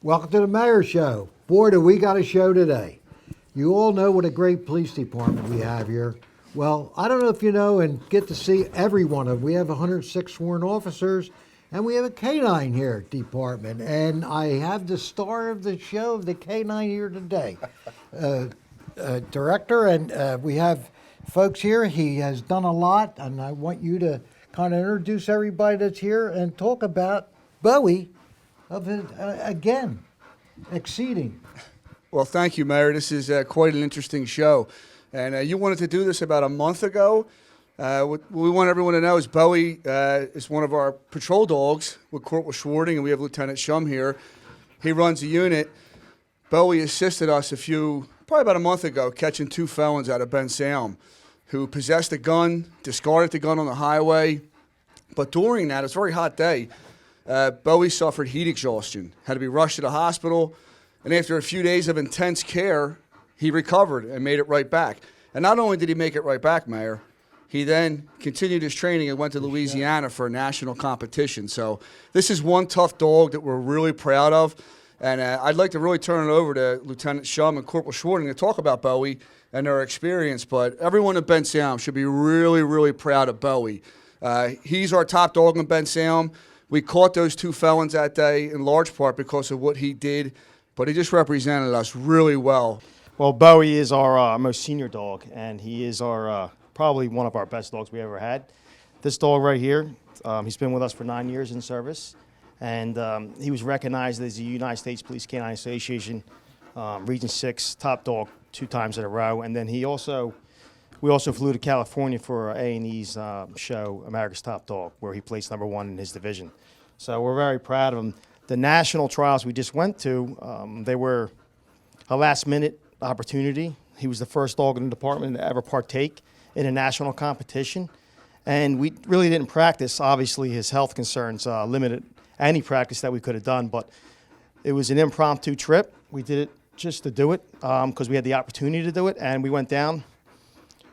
Welcome to the Mayor Show. Boy, do we got a show today. You all know what a great police department we have here. Well, I don't know if you know and get to see every one of them. We have 106 sworn officers, and we have a K-9 here department. And I have the star of the show of the K-9 here today, director, and we have folks here. He has done a lot, and I want you to kind of introduce everybody that's here and talk about Bowie of his, again, exceeding. Well, thank you, Mayor. This is quite an interesting show. And you wanted to do this about a month ago. What we want everyone to know is Bowie is one of our patrol dogs with Corporal Schwarting, and we have Lieutenant Schum here. He runs the unit. Bowie assisted us probably about a month ago, catching 2 felons out of Bensalem who possessed a gun, discarded the gun on the highway. But during that, it was a very hot day, Bowie suffered heat exhaustion, had to be rushed to the hospital, and after a few days of intense care, he recovered and made it right back. And not only did he make it right back, Mayor, he then continued his training and went to Louisiana for a national competition. So this is one tough dog that we're really proud of, and I'd like to really turn it over to Lieutenant Schum and Corporal Schwarting to talk about Bowie and their experience, but everyone at Bensalem should be really, really proud of Bowie. He's our top dog in Bensalem. We caught those 2 felons that day in large part because of what he did, but he just represented us really well. Well, Bowie is our most senior dog, and he is our probably one of our best dogs we ever had. This dog right here, he's been with us for 9 years in service, and he was recognized as the United States Police K-9 Association Region 6 top dog 2 times in a row, and then we also flew to California for A&E's show, America's Top Dog, where he placed #1 in his division. So we're very proud of him. The national trials we just went to, they were a last-minute opportunity. He was the first dog in the department to ever partake in a national competition, and we really didn't practice. Obviously, his health concerns limited any practice that we could have done, but it was an impromptu trip. We did it just to do it because we had the opportunity to do it, and we went down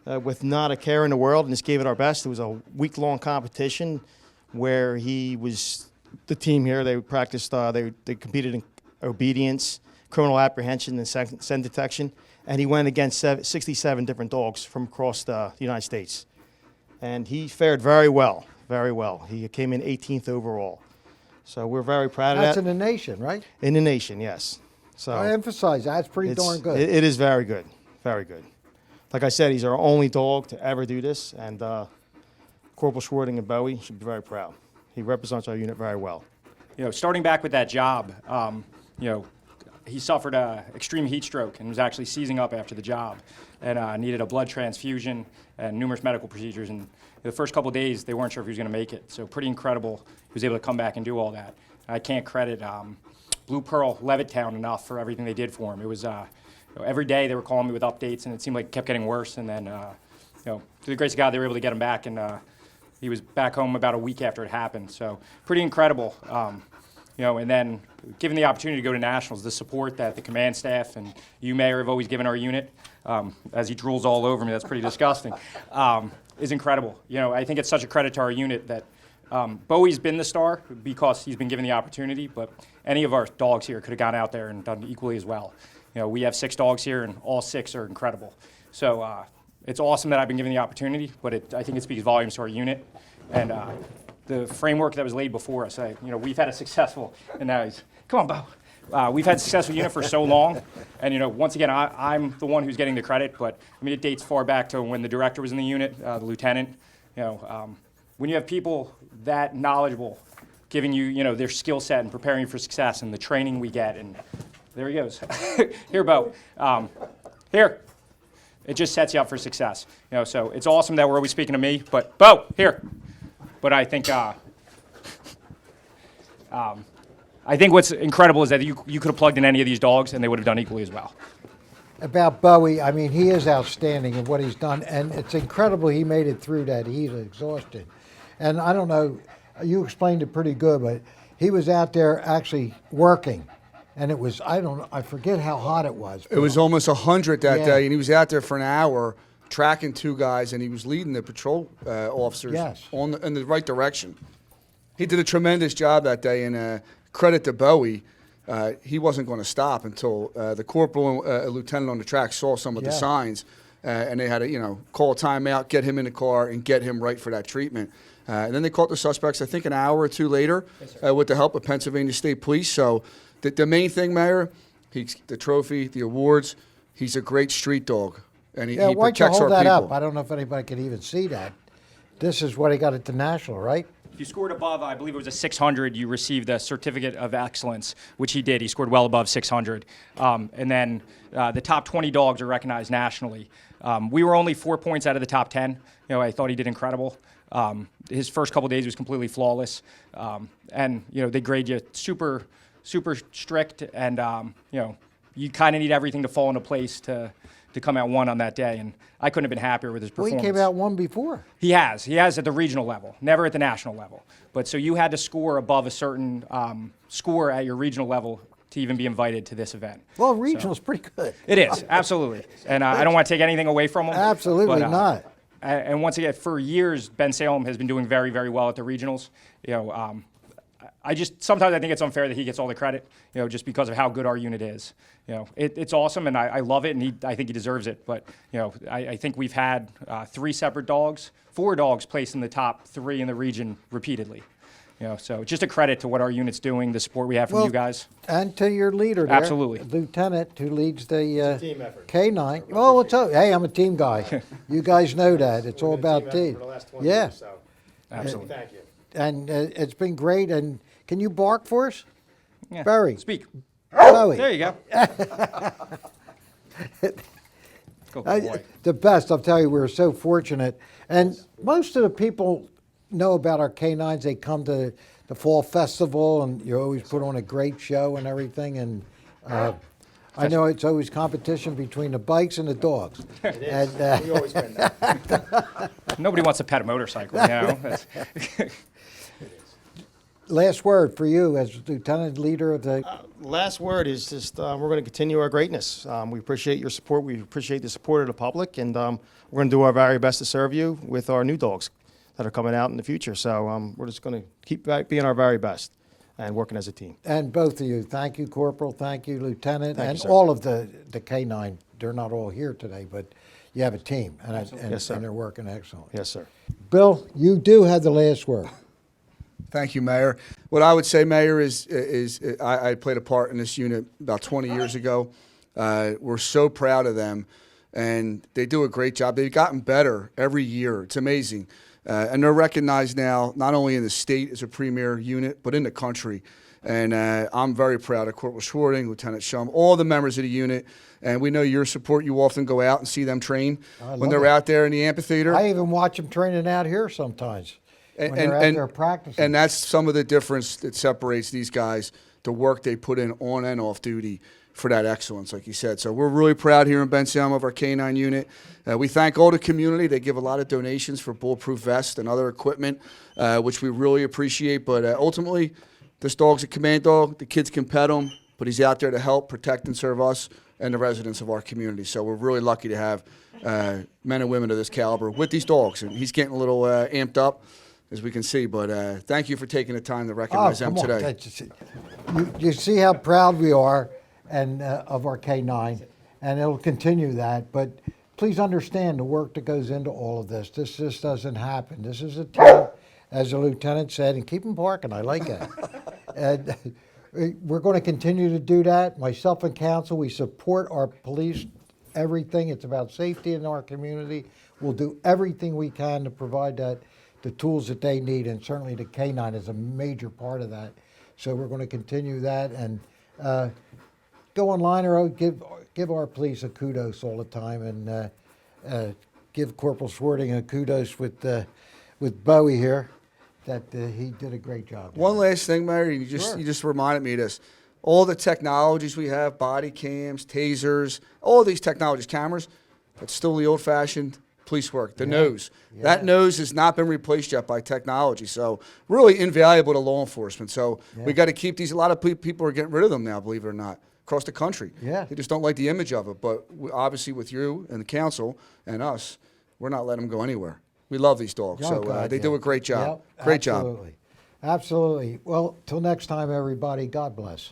with not a care in the world and just gave it our best. It was a week-long competition where he was the team here. They practiced, they competed in obedience, criminal apprehension, and scent detection, and he went against 67 different dogs from across the United States. And he fared very well, very well. He came in 18th overall. So we're very proud of that. That's in the nation, right? In the nation, yes. So I emphasize that's pretty darn good. It is very good, very good. Like I said, he's our only dog to ever do this, and Corporal Schwarting and Bowie should be very proud. He represents our unit very well. You know, starting back with that job, he suffered an extreme heat stroke and was actually seizing up after the job and needed a blood transfusion and numerous medical procedures. And the first couple of days, they weren't sure if he was going to make it. So pretty incredible he was able to come back and do all that. I can't credit Blue Pearl Levittown enough for everything they did for him. It was every day they were calling me with updates, and it seemed like it kept getting worse. And then, through the grace of God, they were able to get him back, and he was back home about a week after it happened. So pretty incredible. And then given the opportunity to go to nationals, the support that the command staff and you, Mayor, have always given our unit, as he drools all over me, that's pretty disgusting, is incredible. I think it's such a credit to our unit that Bowie's been the star because he's been given the opportunity, but any of our dogs here could have gone out there and done equally as well. We have 6 dogs here, and all 6 are incredible. So it's awesome that I've been given the opportunity, but I think it speaks volumes to our unit. And the framework that was laid before us. We've had a successful, and now come on, Bo. We've had a successful unit for so long, and once again, I'm the one who's getting the credit, but it dates far back to when the director was in the unit, the lieutenant. When you have people that knowledgeable giving you, their skill set and preparing you for success, and the training we get, and there he goes. Here, Bo. Here. It just sets you up for success. So it's awesome that we're always speaking to me, but Bo, here. But I think what's incredible is that you could have plugged in any of these dogs and they would have done equally as well. About Bowie, he is outstanding in what he's done, and it's incredible he made it through that heat exhaustion. And I don't know, you explained it pretty good, but he was out there actually working, and it was, I forget how hot it was. It was almost 100 that day, and he was out there for an hour tracking 2 guys, and he was leading the patrol officers in the right direction. He did a tremendous job that day, and credit to Bowie. he wasn't going to stop until the corporal and a lieutenant on the track saw some of the Yeah. signs, and they had to, call a timeout, get him in the car, and get him right for that treatment. And then they caught the suspects, I think, an hour or two later with the help of Pennsylvania State Police. So the main thing, Mayor, the trophy, the awards, he's a great street dog, and he Yeah, why'd you protects our hold that people. up? I don't know if anybody can even see that. This is what he got at the National, right? If you scored above, I believe it was a 600, you received a certificate of excellence, which he did. He scored well above 600. And then the top 20 dogs are recognized nationally. We were only 4 points out of the top 10. I thought he did incredible. His first couple days was completely flawless. And they grade you super, super strict. And, you kind of need everything to fall into place to come out one on that day. And I couldn't have been happier with his Well, performance. he came out one before. He has at the regional level, never at the national level. But so you had to score above a certain score at your regional level to even be invited to this event. Well, regional's pretty good. It is, absolutely. And I don't want to take anything away from him. Absolutely but, not. And once again, for years, Bensalem has been doing very, very well at the regionals. Sometimes I think it's unfair that he gets all the credit, just because of how good our unit is. It's awesome, and I love it, and I think he deserves it. But, I think we've had 4 dogs placed in the top 3 in the region repeatedly. So just a credit to what our unit's doing, the support we have from you guys. And to your leader there. Absolutely. Lieutenant, who leads the team effort. K-9. Oh, hey, I'm a team guy. You guys know that. It's all about team. For the last 20 Yeah. years, so Absolutely. thank you. And it's been great. And can you bark for us? Yeah. Barry. Speak. Bowie. There you go. Go, boy. The best, I'll tell you, we're so fortunate. And most of the people know about our K-9s. They come to the Fall Festival, and you always put on a great show and everything. And I know it's always competition between the bikes and the dogs. It is. We always win that. Nobody wants to pet a motorcycle, That's- Last word for you as lieutenant leader of the. Last word is just we're going to continue our greatness. We appreciate your support. We appreciate the support of the public, and we're going to do our very best to serve you with our new dogs that are coming out in the future. So we're just going to keep being our very best and working as a team. And both of you, thank you, Corporal, thank you, Lieutenant, Thank you, and sir. all of the K-9. They're not all here today, but you have a team, and Yes, sir. and they're working excellent. Yes, sir. Bill, you do have the last word. Thank you, Mayor. What I would say, Mayor, is I played a part in this unit about 20 years ago. We're so proud of them, and they do a great job. They've gotten better every year. It's amazing. And they're recognized now not only in the state as a premier unit, but in the country. And I'm very proud of Corporal Schwarting, Lieutenant Schum, all the members of the unit. And we know your support. You often go out and see them train when they're out there in the amphitheater. I even watch them training out here sometimes when they're out there practicing. And that's some of the difference that separates these guys, the work they put in on and off duty for that excellence, like you said. So we're really proud here in Bensalem of our K-9 unit. We thank all the community. They give a lot of donations for bulletproof vests and other equipment, which we really appreciate. But ultimately, this dog's a command dog. The kids can pet him, but he's out there to help, protect, and serve us and the residents of our community. So we're really lucky to have men and women of this caliber with these dogs. And he's getting a little amped up, as we can see. But thank you for taking the time to recognize them come on. today. That's just- you see how proud we are and of our K-9, and it'll continue that. But please understand the work that goes into all of this. This just doesn't happen. This is a team, as the lieutenant said, and keep them barking. I like it. And we're going to continue to do that. Myself and council, we support our police, everything. It's about safety in our community. We'll do everything we can to provide the tools that they need, and certainly the K-9 is a major part of that. So we're going to continue that, and go online or give our police a kudos all the time, and give Corporal Schwarting a kudos with Bowie here, that he did a great job. One last thing, Mary, you just reminded me of this. All the technologies we have, body cams, tasers, all these technologies, cameras, but still the old-fashioned police work, the nose. Yeah. That nose has not been replaced yet by technology, so really invaluable to law enforcement. So we got to keep these. A lot of people are getting rid of them now, believe it or not, across the country. Yeah. They just don't like the image of it, but obviously with you and the council and us, we're not letting them go anywhere. We love these dogs, Oh, so God, they yeah. do a great job. Yep, Great job. absolutely. Absolutely. Well, till next time, everybody, God bless.